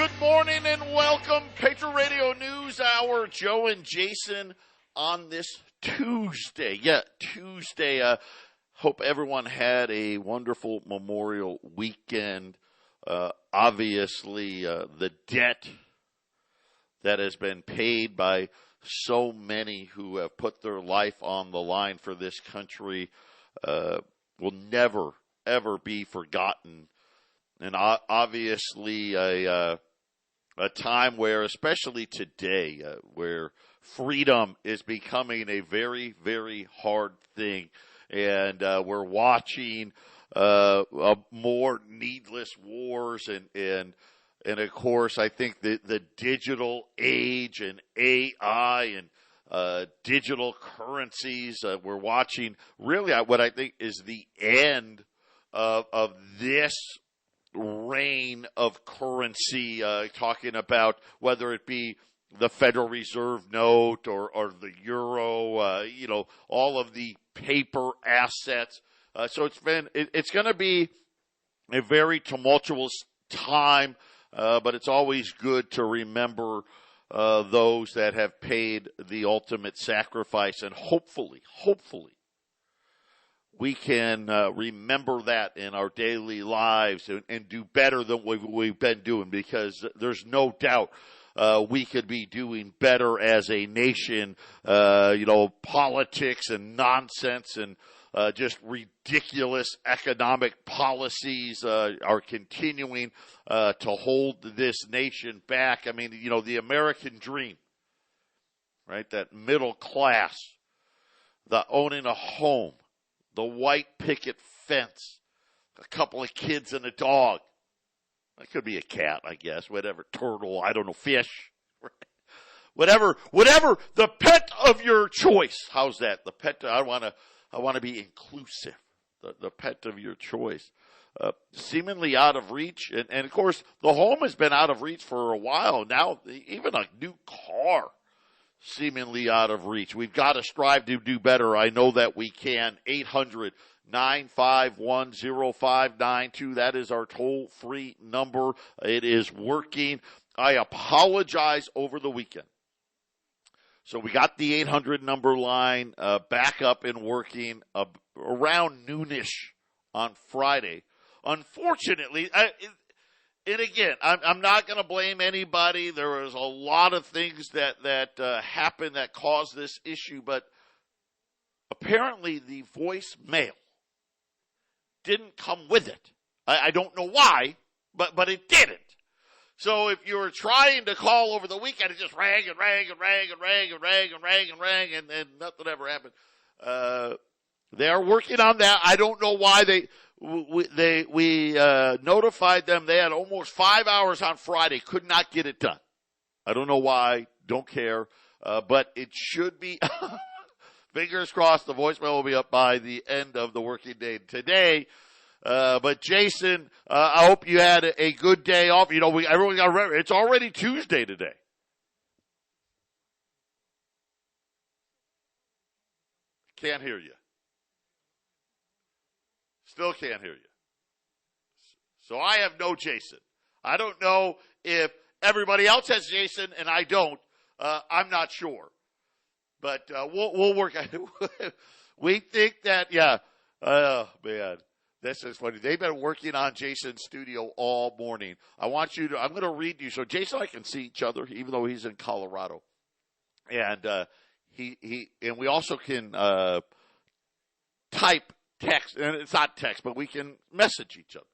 good morning and welcome. Patriot Radio News Hour. Joe and Jason on this Tuesday. Tuesday. Hope everyone had a wonderful Memorial weekend. Obviously, the debt that has been paid by so many who have put their life on the line for this country will never, ever be forgotten. And obviously a time where, especially today, where freedom is becoming a very, very hard thing. And we're watching more needless wars and of course, I think the digital age and AI and digital currencies, we're watching really what I think is the end of this reign of currency, talking about whether it be the Federal Reserve note or the euro, all of the paper assets. So it's going to be a very tumultuous time, but it's always good to remember those that have paid the ultimate sacrifice, and hopefully, we can remember that in our daily lives and do better than we've been doing, because there's no doubt we could be doing better as a nation. Politics and nonsense and just ridiculous economic policies are continuing to hold this nation back. I mean, the American dream, right? That middle class, the owning a home, the white picket fence, a couple of kids and a dog. That could be a cat, I guess, whatever, turtle, I don't know, fish. Whatever, the pet of your choice. How's that? The pet, I want to be inclusive. The pet of your choice. Seemingly out of reach. And of course, the home has been out of reach for a while. Now, even a new car, seemingly out of reach. We've got to strive to do better. I know that we can. 800-951-0592. That is our toll-free number. It is working. I apologize over the weekend. So we got the 800 number line back up and working around noonish on Friday. Unfortunately, and again, I'm not going to blame anybody. There was a lot of things that happened that caused this issue, but apparently the voicemail didn't come with it. I don't know why, but it didn't. So if you were trying to call over the weekend, it just rang and rang and rang and rang and rang and rang and rang, and nothing ever happened. They are working on that. I don't know why we notified them. They had almost 5 hours on Friday, could not get it done. I don't know why, don't care, but it should be. Fingers crossed, the voicemail will be up by the end of the working day today. But Jason, I hope you had a good day off. Everyone got to remember, it's already Tuesday today. Can't hear you. Still can't hear you. So I have no Jason. I don't know if everybody else has Jason and I don't. I'm not sure. But we'll work on it. We think that, yeah. Oh, man. This is funny. They've been working on Jason's studio all morning. I'm going to read you. So Jason and I can see each other, even though he's in Colorado. And and we also can type text, and it's not text, but we can message each other.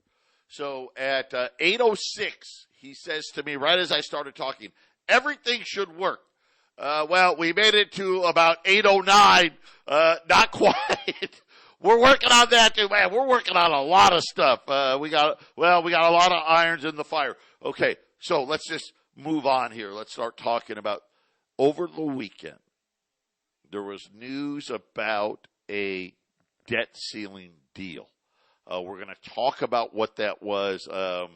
So at 8:06, he says to me, right as I started talking, everything should work. Well, we made it to about 8:09, not quite. We're working on that too, man. We're working on a lot of stuff. We got a lot of irons in the fire. Okay, so let's just move on here. Let's start talking about over the weekend. There was news about a debt ceiling deal. We're going to talk about what that was. I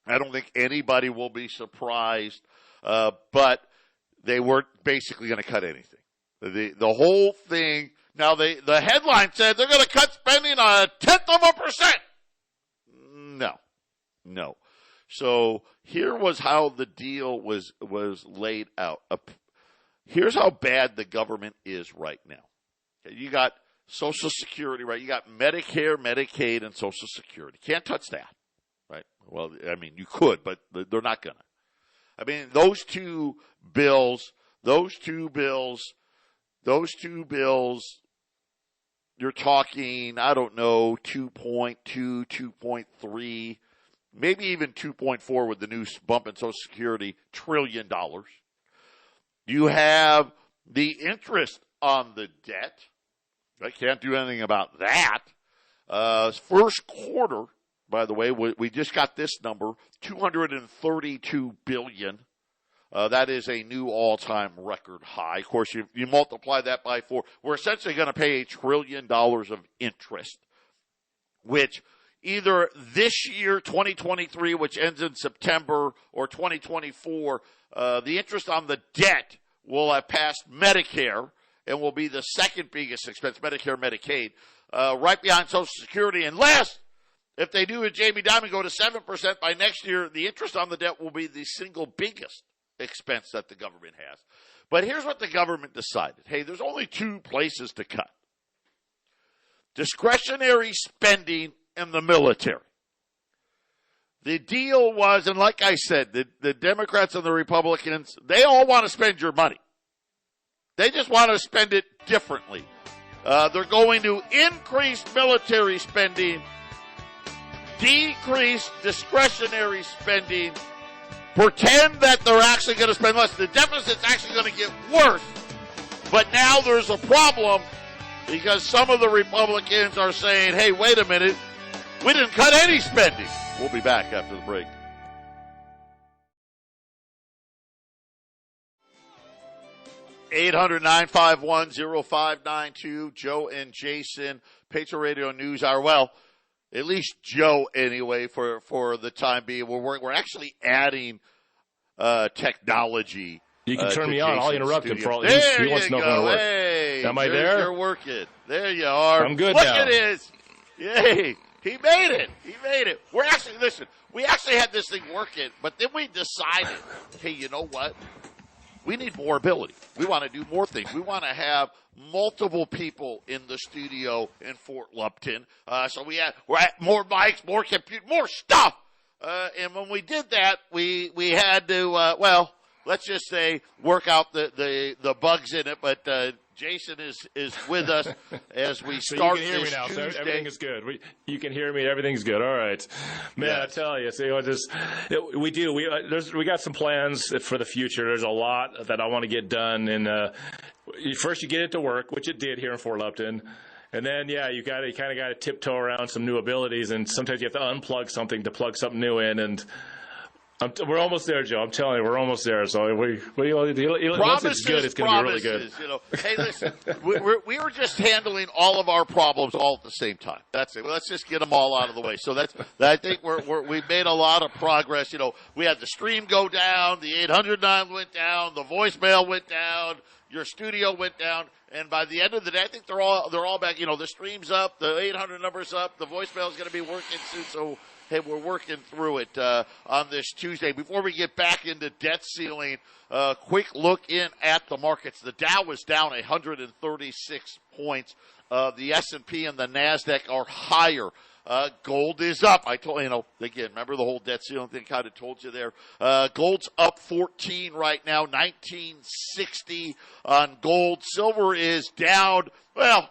don't think anybody will be surprised, but they weren't basically going to cut anything. The whole thing. Now, the headline said they're going to cut spending a 0.1%. No. So here was how the deal was laid out. Here's how bad the government is right now. Okay, you got Social Security, right? You got Medicare, Medicaid, and Social Security. Can't touch that, right? Well, I mean, you could, but they're not going to. I mean, those two bills, you're talking, I don't know, 2.2, 2.3, maybe even 2.4 with the new bump in Social Security, $1 trillion. You have the interest on the debt. I can't do anything about that. First quarter, by the way, we just got this number, $232 billion. That is a new all-time record high. Of course, you multiply that by 4. We're essentially going to pay $1 trillion of interest, which either this year, 2023, which ends in September, or 2024, the interest on the debt will have passed Medicare and will be the second biggest expense, Medicare, Medicaid, right behind Social Security. Unless, if they do a Jamie Dimon go to 7% by next year, the interest on the debt will be the single biggest expense that the government has. But here's what the government decided. Hey, there's only two places to cut. Discretionary spending and the military. The deal was, and like I said, the Democrats and the Republicans, they all want to spend your money. They just want to spend it differently. They're going to increase military spending, decrease discretionary spending, pretend that they're actually going to spend less. The deficit's actually going to get worse. But now there's a problem because some of the Republicans are saying, hey, wait a minute, we didn't cut any spending. We'll be back after the break. (800-951-0592). Joe and Jason, Patriot Radio News Hour. Well, at least Joe anyway for the time being. We're actually adding technology. You can turn me on. I'll interrupt him for all. He wants to know how to work. Hey, am I there? You're working. There you are. I'm good Look now. Look at his. Yay. He made it. We're actually, listen, we actually had this thing working, but then we decided, hey, you know what? We need more ability. We want to do more things. We want to have multiple people in the studio in Fort Lupton. So we're at more mics, more computer, more stuff. And when we did that, we had to, let's just say work out the bugs in it. But Jason is with us as we start so you can hear this me now, Tuesday. So everything is good. You can hear me. Everything's good. All right, man. Yes. I tell you, we do. We got some plans for the future. There's a lot that I want to get done. And first, you get it to work, which it did here in Fort Lupton. And then, you kind of got to tiptoe around some new abilities, and sometimes you have to unplug something to plug something new in. And we're almost there, Joe. I'm telling you, we're almost there. So once it's good, it's going to be really good. Hey, listen, we were just handling all of our problems all at the same time. That's it. Let's just get them all out of the way. So I think we've made a lot of progress. We had the stream go down, the 809 went down, the voicemail went down, your studio went down. And by the end of the day, I think they're all back. The stream's up, the 800 number's up, the voicemail's going to be working soon. So, hey, we're working through it on this Tuesday. Before we get back into debt ceiling, quick look in at the markets. The Dow was down 136 points. The S&P and the NASDAQ are higher. Gold is up. I told again, remember the whole debt ceiling thing kind of told you there. Gold's up 14 right now, 1960 on gold. Silver is down a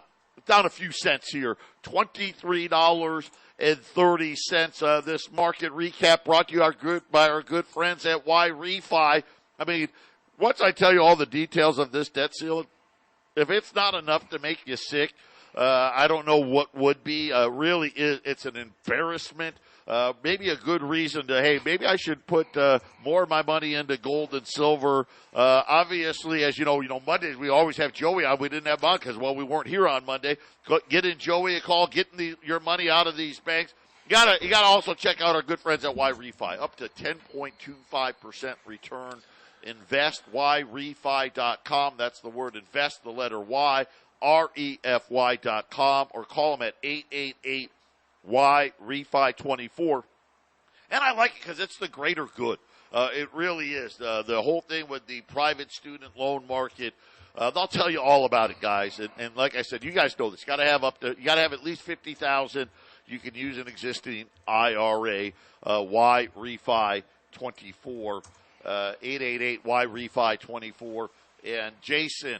few cents here, $23.30. This market recap brought to you by our good friends at Y-Refi. I mean, once I tell you all the details of this debt ceiling, if it's not enough to make you sick, I don't know what would be. Really, it's an embarrassment. Maybe a good reason to, hey, maybe I should put more of my money into gold and silver. Obviously, as you know, Mondays we always have Joey on. We didn't have on because, we weren't here on Monday. Getting Joey a call, getting your money out of these banks. You gotta also check out our good friends at Y-Refi. Up to 10.25% return. Invest, yrefi.com. That's the word invest, the letter Y. REFY.com, or call them at 888-Y-REFI24. And I like it because it's the greater good. It really is. The whole thing with the private student loan market, they'll tell you all about it, guys. And like I said, you guys know this. You got to have at least 50,000. You can use an existing IRA. Y Refi 24, 888 Y Refi 24. And Jason,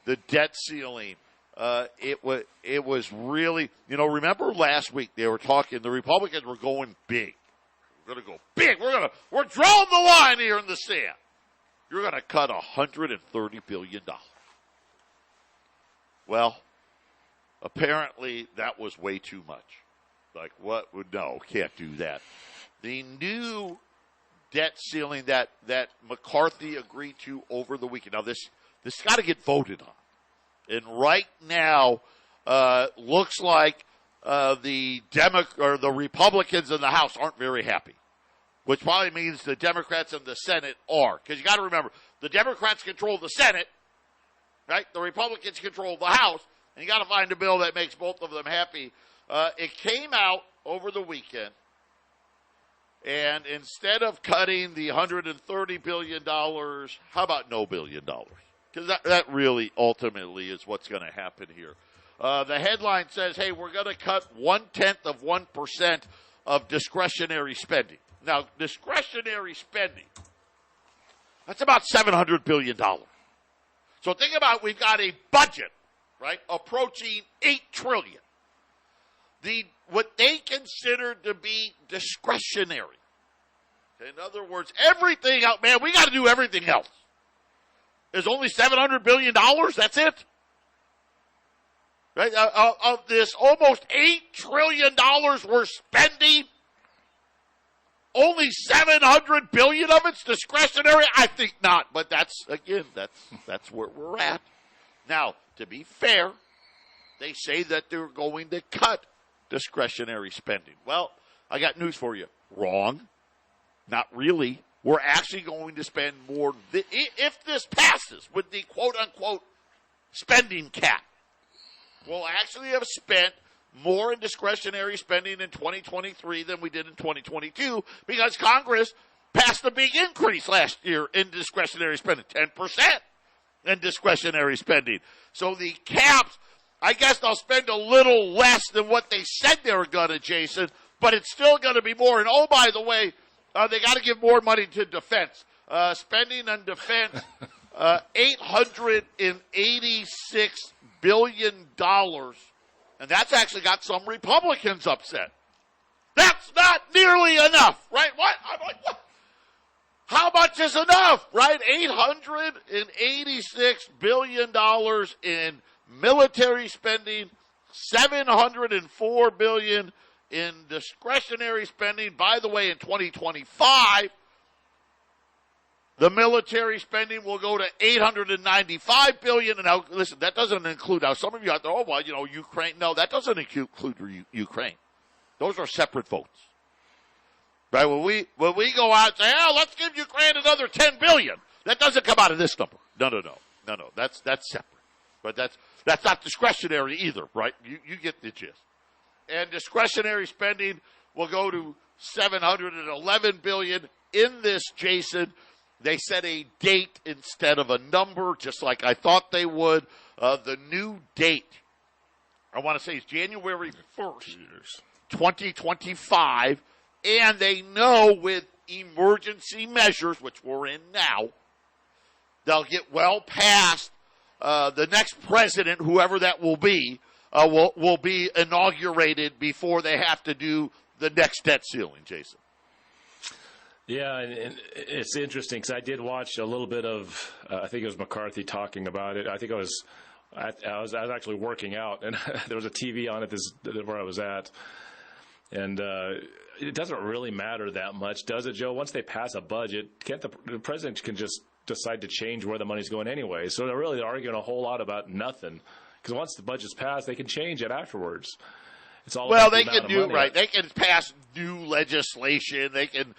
the debt ceiling. It was really, remember last week they were talking, the Republicans were going big. We're going to go big. We're drawing the line here in the sand. You're going to cut $130 billion. Well, apparently that was way too much. Like, what? No, can't do that. The new debt ceiling that McCarthy agreed to over the weekend. Now, this got to get voted on. And right now, looks like the Republicans in the House aren't very happy, which probably means the Democrats in the Senate are. Because you got to remember, the Democrats control the Senate, right? The Republicans control the House, and you got to find a bill that makes both of them happy. It came out over the weekend, and instead of cutting the $130 billion, how about no $1 billion? Because that really ultimately is what's going to happen here. The headline says, hey, we're going to cut 0.1% of discretionary spending. Now, discretionary spending, that's about $700 billion. So think about, we've got a budget, right, approaching $8 trillion. What they consider to be discretionary. In other words, everything else, man, we got to do everything else. There's only $700 billion. That's it. Right? Of this almost $8 trillion we're spending, only $700 billion of it's discretionary? I think not. But that's where we're at. Now, to be fair, they say that they're going to cut discretionary spending. Well, I got news for you. Wrong. Not really. We're actually going to spend more. If this passes with the quote-unquote spending cap, we'll actually have spent more in discretionary spending in 2023 than we did in 2022 because Congress passed a big increase last year in discretionary spending, 10% in discretionary spending. So the caps, I guess they'll spend a little less than what they said they were going to, Jason, but it's still going to be more. And oh, by the way, they got to give more money to defense. Spending on defense, $886 billion. And that's actually got some Republicans upset. That's not nearly enough, right? What? I'm like, what? How much is enough, right? $886 billion in military spending, $704 billion in discretionary spending. By the way, in 2025, the military spending will go to $895 billion. And now, listen, that doesn't include, now some of you out there, oh, well, Ukraine. No, that doesn't include Ukraine. Those are separate votes. Right? When we go out and say, oh, let's give Ukraine another $10 billion, that doesn't come out of this number. No. That's separate. But that's not discretionary either, right? You get the gist. And discretionary spending will go to $711 billion. In this, Jason, they set a date instead of a number, just like I thought they would. The new date, I want to say, is January 1st, 2025. And they know with emergency measures, which we're in now, they'll get well past the next president, whoever that will be inaugurated before they have to do the next debt ceiling, Jason. Yeah, and it's interesting because I did watch a little bit of, I think it was McCarthy talking about it. I think I was actually working out, and there was a TV on it where I was at. And it doesn't really matter that much, does it, Joe? Once they pass a budget, the president can just decide to change where the money's going anyway. So they're really arguing a whole lot about nothing. Because once the budget's passed, they can change it afterwards. It's all about they can do right. They can pass new legislation. They can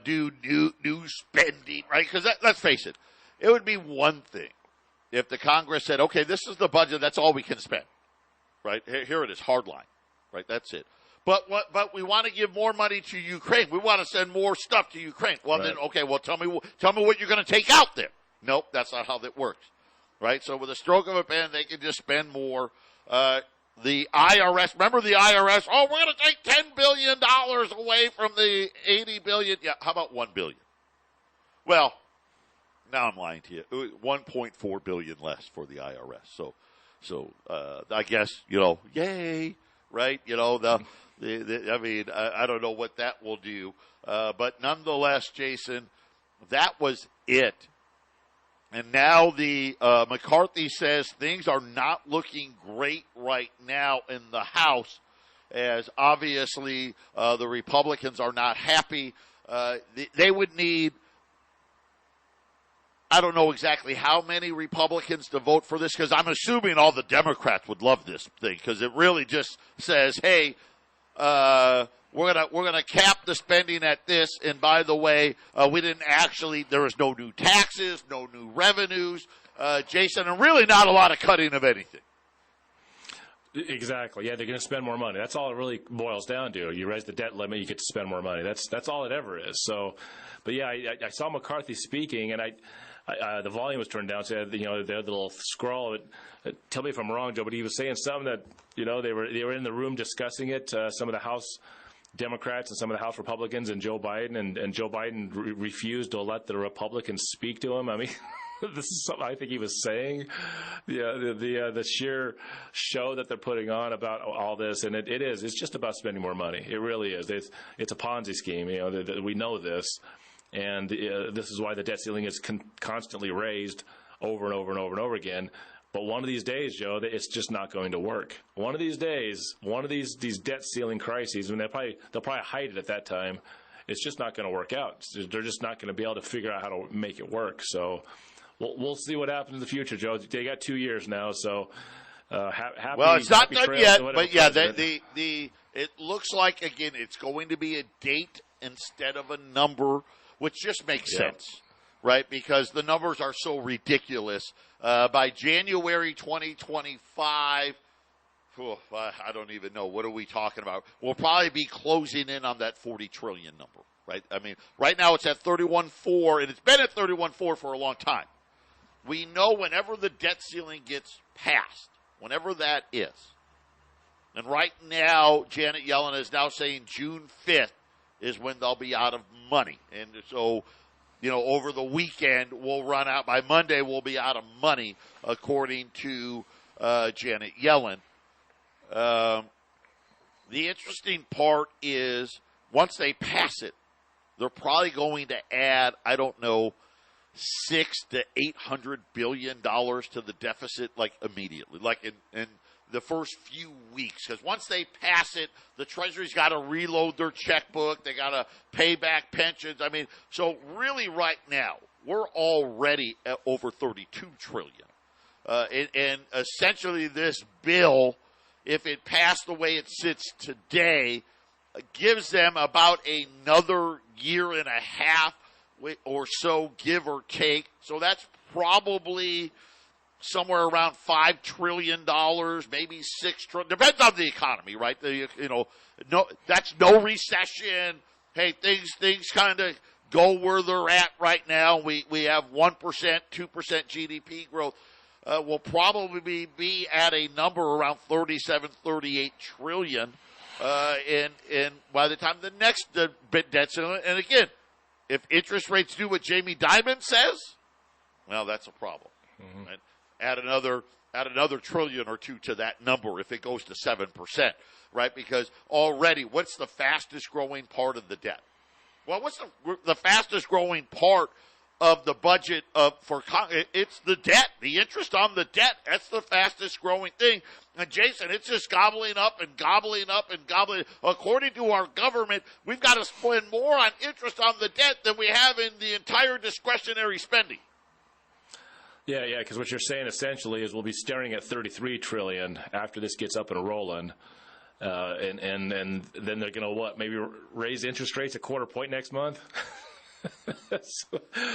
do new spending, right? Because let's face it, it would be one thing if the Congress said, "Okay, this is the budget. That's all we can spend." Right here it is, hard line. Right, that's it. But we want to give more money to Ukraine. We want to send more stuff to Ukraine. Well, right. Then, okay, well, tell me what you're going to take out there. Nope, that's not how that works, right? So with a stroke of a pen, they can just spend more. The IRS, remember the IRS? Oh, we're going to take $10 billion away from the $80 billion. Yeah, how about $1 billion? Well, now I'm lying to you. $1.4 billion less for the IRS. So I guess, yay, right? I mean, I don't know what that will do. But nonetheless, Jason, that was it. And now the McCarthy says things are not looking great right now in the House, as obviously the Republicans are not happy. They would need, I don't know exactly how many Republicans to vote for this, because I'm assuming all the Democrats would love this thing, because it really just says, hey, we're gonna cap the spending at this, and by the way, there was no new taxes, no new revenues, Jason, and really not a lot of cutting of anything. Exactly. Yeah, they're going to spend more money. That's all it really boils down to. You raise the debt limit, you get to spend more money. That's all it ever is. So, but yeah, I saw McCarthy speaking, and the volume was turned down. So the little scroll. Tell me if I'm wrong, Joe, but he was saying something that they were in the room discussing it. Some of the House Democrats and some of the House Republicans and Joe Biden, and Joe Biden refused to let the Republicans speak to him. I mean, this is something I think he was saying. The sheer show that they're putting on about all this, and it's just about spending more money. It really is. It's a Ponzi scheme. We know this, and this is why the debt ceiling is constantly raised over and over and over and over again. But one of these days, Joe, it's just not going to work. One of these days, one of these debt ceiling crises, and they'll probably hide it at that time. It's just not going to work out. They're just not going to be able to figure out how to make it work. So we'll see what happens in the future, Joe. They got 2 years now, so happy. Well, it's not done yet, but yeah, it looks like again it's going to be a date instead of a number, which just makes sense. Right, because the numbers are so ridiculous. By January 2025, I don't even know. What are we talking about? We'll probably be closing in on that 40 trillion number, right? I mean, right now it's at 31.4, and it's been at 31.4 for a long time. We know whenever the debt ceiling gets passed, whenever that is, and right now Janet Yellen is now saying June 5th is when they'll be out of money. And so, over the weekend, we'll run out. By Monday, we'll be out of money, according to Janet Yellen. The interesting part is once they pass it, they're probably going to add, I don't know, $600 to $800 billion to the deficit, like immediately, like in the first few weeks. Because once they pass it, the Treasury's got to reload their checkbook. They got to pay back pensions. I mean, so really right now, we're already at over $32 trillion. And essentially this bill, if it passed the way it sits today, gives them about another year and a half or so, give or take. So that's probably somewhere around $5 trillion, maybe $6 trillion. Depends on the economy, right? That's no recession. Hey, things kind of go where they're at right now. We have 1%, 2% GDP growth. We'll probably be at a number around 37, 38 trillion. And by the time the next debt's in, and again, if interest rates do what Jamie Dimon says, well, that's a problem. Mm-hmm. Right? Add another trillion or two to that number if it goes to 7%, right? Because already, what's the fastest growing part of the debt? Well, what's the fastest growing part of the budget it's the debt, the interest on the debt. That's the fastest growing thing. And Jason, it's just gobbling up and gobbling up and gobbling. According to our government, we've got to spend more on interest on the debt than we have in the entire discretionary spending. Yeah, because what you're saying essentially is we'll be staring at $33 trillion after this gets up and rolling, and then they're going to maybe raise interest rates a quarter point next month.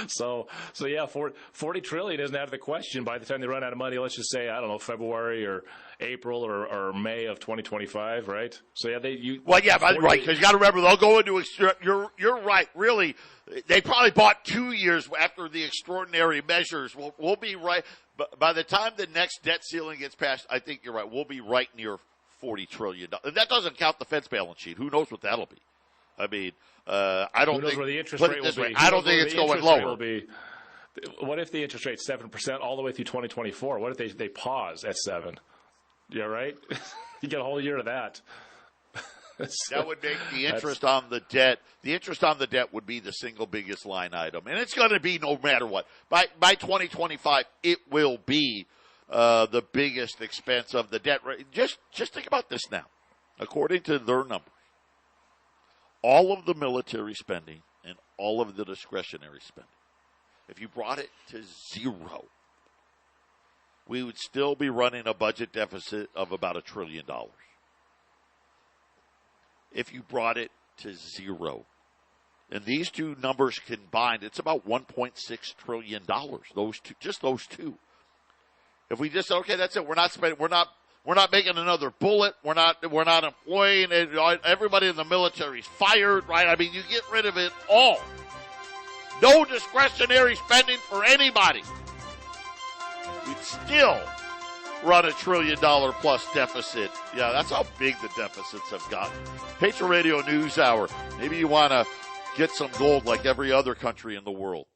so yeah, 40 trillion isn't out of the question by the time they run out of money. Let's just say, I don't know, February or April or May of 2025, right? So yeah, right, because you got to remember they'll go into you're right. Really, they probably bought 2 years after the extraordinary measures. We'll be right. But by the time the next debt ceiling gets passed, I think you're right. We'll be right near $40 trillion. And that doesn't count the Fed's balance sheet. Who knows what that'll be? I mean, I don't think. Where the interest rate will be. I don't think it's going lower. What if the interest rate's 7% all the way through 2024? What if they pause at 7%? Yeah, right. You get a whole year of that. That would make the interest on the debt. The interest on the debt would be the single biggest line item, and it's going to be no matter what. By 2025, it will be the biggest expense of the debt. Just think about this now. According to their numbers, all of the military spending and all of the discretionary spending, if you brought it to zero, we would still be running a budget deficit of about $1 trillion. If you brought it to zero. And these two numbers combined, it's about $1.6 trillion. Those two. If we just, okay, that's it. We're not spending, we're not making another bullet. We're not employing everybody in the military is fired, right? I mean, you get rid of it all. No discretionary spending for anybody. We'd still run $1 trillion plus deficit. Yeah, that's how big the deficits have gotten. Patriot Radio News Hour. Maybe you want to get some gold like every other country in the world.